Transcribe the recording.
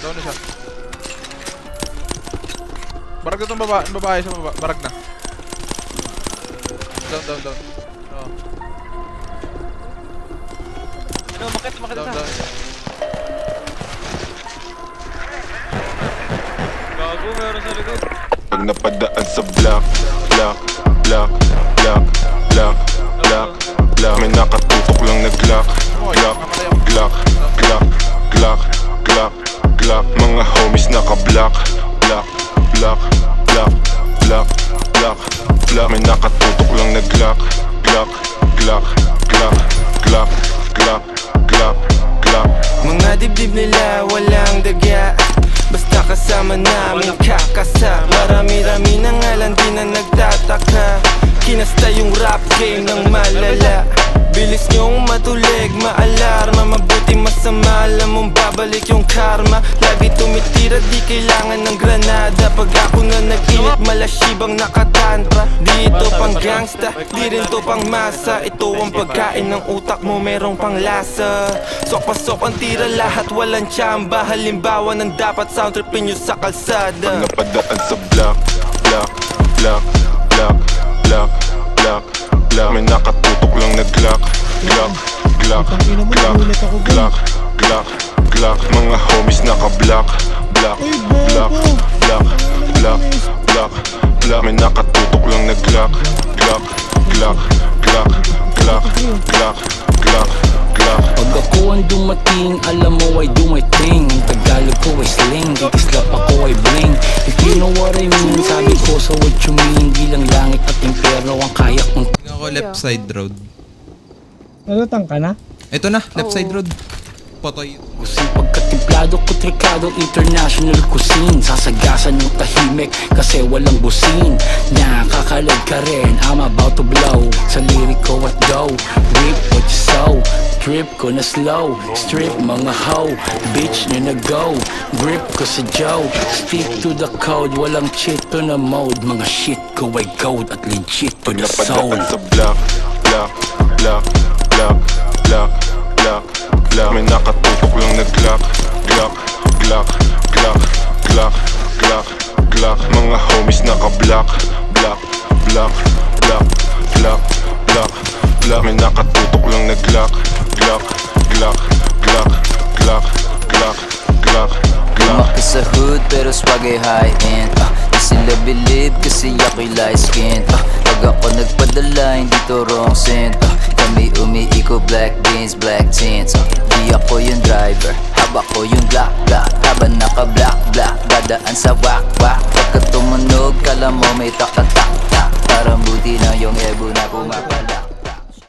Down na siya. Barag na itong babae sa baba. Barag na. Down. Oh. Ano, makit Down. Gago, meron sa likod. Pag napadaan sa block, may nakatutok lang na Glock. Mga homies naka-block. May nakatutok lang na Glock. Mga dibdib nila walang dagya, basta kasama namin kakasa. Marami-rami na nga lang di na nagtataka. Kinasta yung rap game ng malala. Bilis nyong matulig, maalarma. Mabuti masama, alam mong babalik yung karma. Lagi tumitira, di kailangan ng granada. Pag ako na nag-init, malasibang nakatantra. Di ito pang gangsta, di rin to pang masa. Ito ang pagkain ng utak mo, merong pang lasa. Sok-pasok ang tira, lahat walang tsamba. Halimbawa ng dapat sound tripin nyo sa kalsada. Pag napadaan sa block, may nakatutok lang na Glock. Mga homies naka-block. May nakatutok lang na Glock. Pag ako ang dumating, alam mo ay do my thing. Tagalog ko ay sling, kikislap ako ay bling. If you know what I mean, sabi ko sa what you mean. Di lang langit at impyerno ang kaya kong. Tingnan ko left side road. Nalutang ka na? Ito na, left side road. Potoy. Kasi pagkatimplado ko trikado international cuisine. Sasagasan yung tahimik kasi walang busin. Nakakalag ka rin, I'm about to blow. Sa lirik ko at go, rip what you sow. Trip ko na slow, strip mga hoe. Bitch nyo na go, grip ko sa Joe. Stick to the code, walang cheat to na mode. Mga shit ko ay gold at legit to the soul. Napadaan sa block. May nakatutok lang na Glock. Mga homies naka-block. May nakatutok lang na Glock. Lumaki sa hood pero swag ay high-end. Di sila believe kasi ako'y light skin. Pag ako nagpadala hindi to wrong scent. Kami umiiko black beans, black tints. Di ako yung driver, haba ko yung black. Habang naka-black, dadaan sa wak. Pagka tumunog, kala mo may takata.